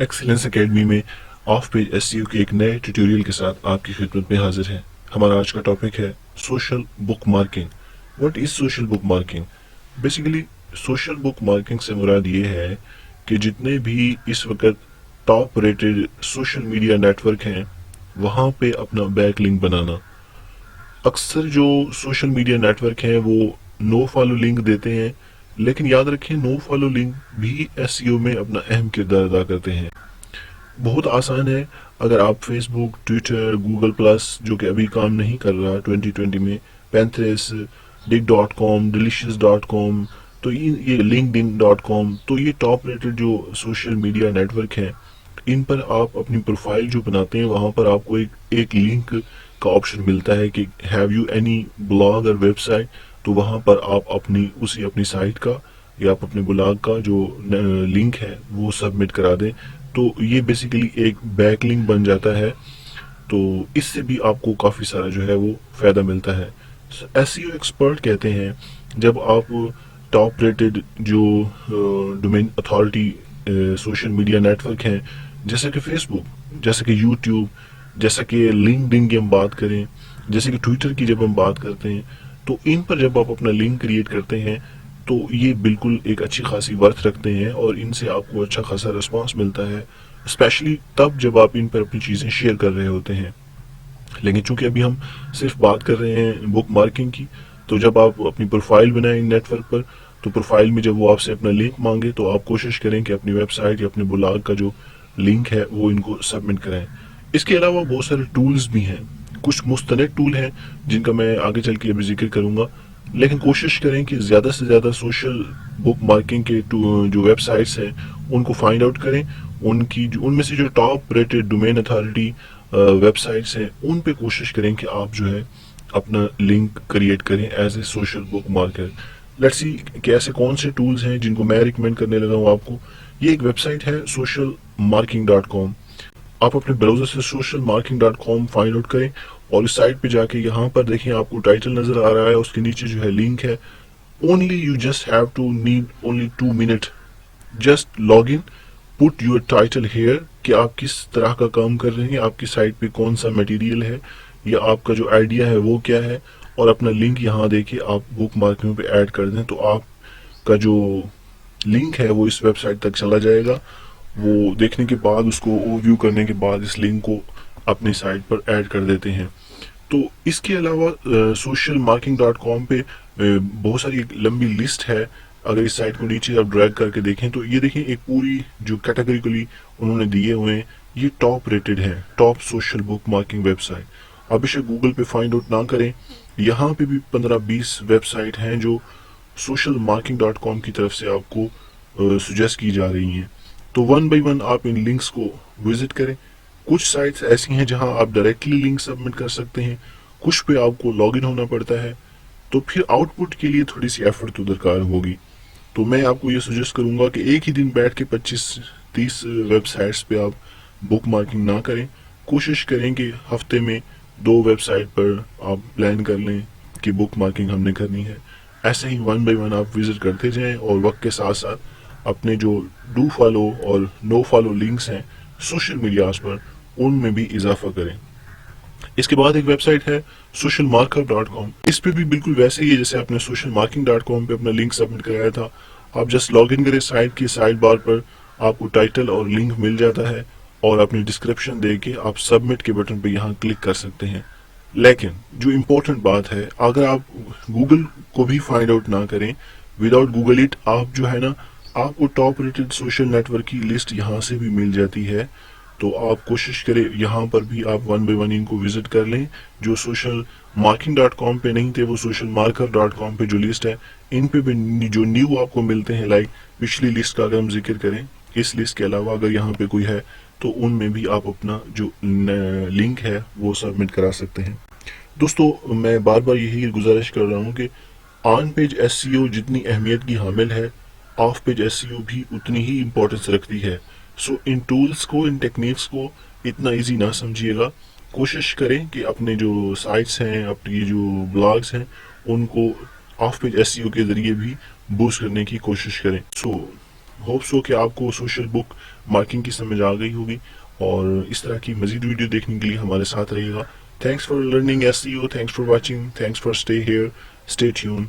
Excellence academy में of page SEO के एक नए ट्यूटोरियल के साथ आपकी खिदमत में हाजिर है। हमारा आज का टॉपिक है social book marking. What is social book marking? Basically social book marking से मुराद ये है कि जितने भी इस वक्त top rated social media network हैं वहाँ पे अपना बैक लिंक बनाना। अक्सर जो सोशल मीडिया नेटवर्क हैं वो नो फॉलो लिंक देते हैं, लेकिन याद रखें नो फॉलो लिंक भी एसईओ में अपना अहम किरदार अदा करते हैं। बहुत आसान है, अगर आप फेसबुक, ट्विटर, गूगल प्लस जो कि अभी काम नहीं कर रहा 2020 में, पैंथरेस, dig.com, delicious.com, तो ये linkedin.com, तो ये टॉप रेटेड जो सोशल मीडिया नेटवर्क हैं इन पर आप अपनी प्रोफाइल जो बनाते हैं वहाँ पर आपको एक लिंक का ऑप्शन मिलता है कि हैव यू एनी ब्लॉग और वेबसाइट, तो वहाँ पर आप अपनी साइट का या आप अपने ब्लॉग का जो लिंक है वो सबमिट करा दें। तो ये बेसिकली एक बैक लिंक बन जाता है, तो इससे भी आपको काफ़ी सारा जो है वो फ़ायदा मिलता है। एसईओ एक्सपर्ट कहते हैं जब आप टॉप रेटेड जो domain authority social media network हैं जैसे कि फेसबुक, जैसे कि यूट्यूब, जैसे कि लिंक्डइन की हम बात करें, जैसे कि ट्विटर की जब हम बात करते हैं, तो इन पर जब आप अपना लिंक क्रिएट करते हैं तो ये बिल्कुल एक अच्छी खासी वर्थ रखते हैं और इनसे आपको अच्छा खासा रिस्पांस मिलता है, स्पेशली तब जब आप इन पर अपनी चीज़ें शेयर कर रहे होते हैं। लेकिन चूंकि अभी हम सिर्फ बात कर रहे हैं बुक मार्किंग की, तो जब आप अपनी प्रोफाइल बनाएं नेटवर्क पर, तो प्रोफाइल में जब वो आपसे अपना लिंक मांगे तो आप कोशिश करें कि अपनी वेबसाइट या अपने ब्लॉग का जो लिंक है वो इनको सबमिट कराएं। इसके अलावा बहुत सारे टूल्स भी हैं, कुछ मुस्तनद टूल हैं जिनका मैं आगे चल के अभी जिक्र करूंगा, लेकिन कोशिश करें कि ज़्यादा से ज़्यादा सोशल बुक मार्किंग के जो वेबसाइट्स हैं उनको फाइंड आउट करें। उनमें से जो top rated domain authority websites हैं उन पे कोशिश करें कि आप जो है अपना लिंक क्रिएट करें as a social book marker. Let's see कि ऐसे कौन से टूल्स हैं जिनको मैं रिकमेंड करने लगा हूँ आपको। ये एक वेबसाइट है socialmarking.com। आप अपने ब्राउजर से socialmarking.com फाइंड आउट करें और इस साइट पे जाके यहाँ पर देखें आपको टाइटल नजर आ रहा है, उसके नीचे जो है लिंक है। Only you just have to need only 2 minute, just log in, put your title here कि आप किस तरह का काम कर रहे हैं, आपकी साइट पे कौन सा मटेरियल है या आपका जो आइडिया है वो क्या है, और अपना लिंक यहाँ देके आप बुक मार्किंग पे ऐड कर दें तो आपका जो लिंक है वो इस वेबसाइट तक चला जाएगा। वो देखने के बाद, उसको ओवरव्यू करने के बाद इस लिंक को अपनी साइट पर ऐड कर देते हैं। तो इसके अलावा सोशल मार्किंग डॉट कॉम पे बहुत सारी एक लंबी लिस्ट है। अगर इस साइट को नीचे आप ड्रैग करके देखें तो ये देखें एक पूरी जो कैटेगरिकली उन्होंने दिए हुए हैं, ये टॉप रेटेड है, top social book marking website. आप इसे गूगल पे फाइंड आउट ना करें, यहाँ पे भी 15-20 वेबसाइट हैं जो सोशल मार्किंग डॉट कॉम की तरफ से आपको सुजेस्ट की जा रही हैं। तो वन बाई वन आप इन लिंक्स को विजिट करें। कुछ साइट्स ऐसी हैं जहां आप डायरेक्टली लिंक सबमिट कर सकते हैं, कुछ पे आपको लॉगिन होना पड़ता है, तो फिर आउटपुट के लिए थोड़ी सी एफर्ट तो दरकार होगी। तो मैं आपको ये सजेस्ट करूंगा कि एक ही दिन बैठ के 25-30 वेबसाइट्स पे आप बुक मार्किंग ना करें। कोशिश करें कि हफ्ते में 2 वेबसाइट पर आप प्लान कर लें कि बुक मार्किंग हमने करनी है। ऐसे ही वन बाई वन आप विजिट करते जाएं और वक्त के साथ साथ अपने जो डू फॉलो और नो फॉलो लिंक्स हैं सोशल मीडियाज पर उनमें भी इजाफा करें। इसके बाद एक वेबसाइट है socialmarkup.com। इस पे भी बिल्कुल वैसे ही है जैसे आपने socialmarking.com पे अपना लिंक सबमिट कराया था। आप जस्ट लॉग इन करें, साइट की साइड बार पर आपको टाइटल और लिंक मिल जाता है और अपनी डिस्क्रिप्शन दे के आप सबमिट के बटन पे यहाँ क्लिक कर सकते हैं। लेकिन जो इम्पोर्टेंट बात है, अगर आप गूगल को भी फाइंड आउट ना करें, विदाउट गूगल इट, आप जो है ना, आपको टॉप रेटेड सोशल नेटवर्क की लिस्ट यहाँ से भी मिल जाती है। तो आप कोशिश करें यहाँ पर भी आप वन बाई वन इनको विजिट कर लें। जो सोशल मार्किंग डॉट कॉम पे नहीं थे वो सोशल मार्कर डॉट कॉम पे जो लिस्ट है, इन पे भी जो न्यू आपको मिलते हैं, लाइक पिछली लिस्ट का अगर हम जिक्र करें, इस लिस्ट के अलावा अगर यहाँ पे कोई है तो उनमें भी आप अपना जो लिंक है वो सबमिट करा सकते हैं। दोस्तों, मैं बार बार यही गुजारिश कर रहा हूँ कि ऑन पेज एसईओ जितनी अहमियत की हामिल है, ऑफ पेज एसईओ भी उतनी ही इम्पोर्टेंस रखती है। सो इन टूल्स को, इन टेक्निक्स को इतना इजी ना समझिएगा। कोशिश करें कि अपने जो साइट्स हैं, अपनी जो ब्लॉग्स हैं, उनको ऑफ पेज एसईओ के ज़रिए भी बूस्ट करने की कोशिश करें। सो ہوپ سو کہ آپ کو سوشل بک مارکنگ کی سمجھ آ گئی ہوگی، اور اس طرح کی مزید ویڈیو دیکھنے کے لیے ہمارے ساتھ رہیے گا. Thanks for learning SEO, thanks for watching, thanks for stay here, stay tune.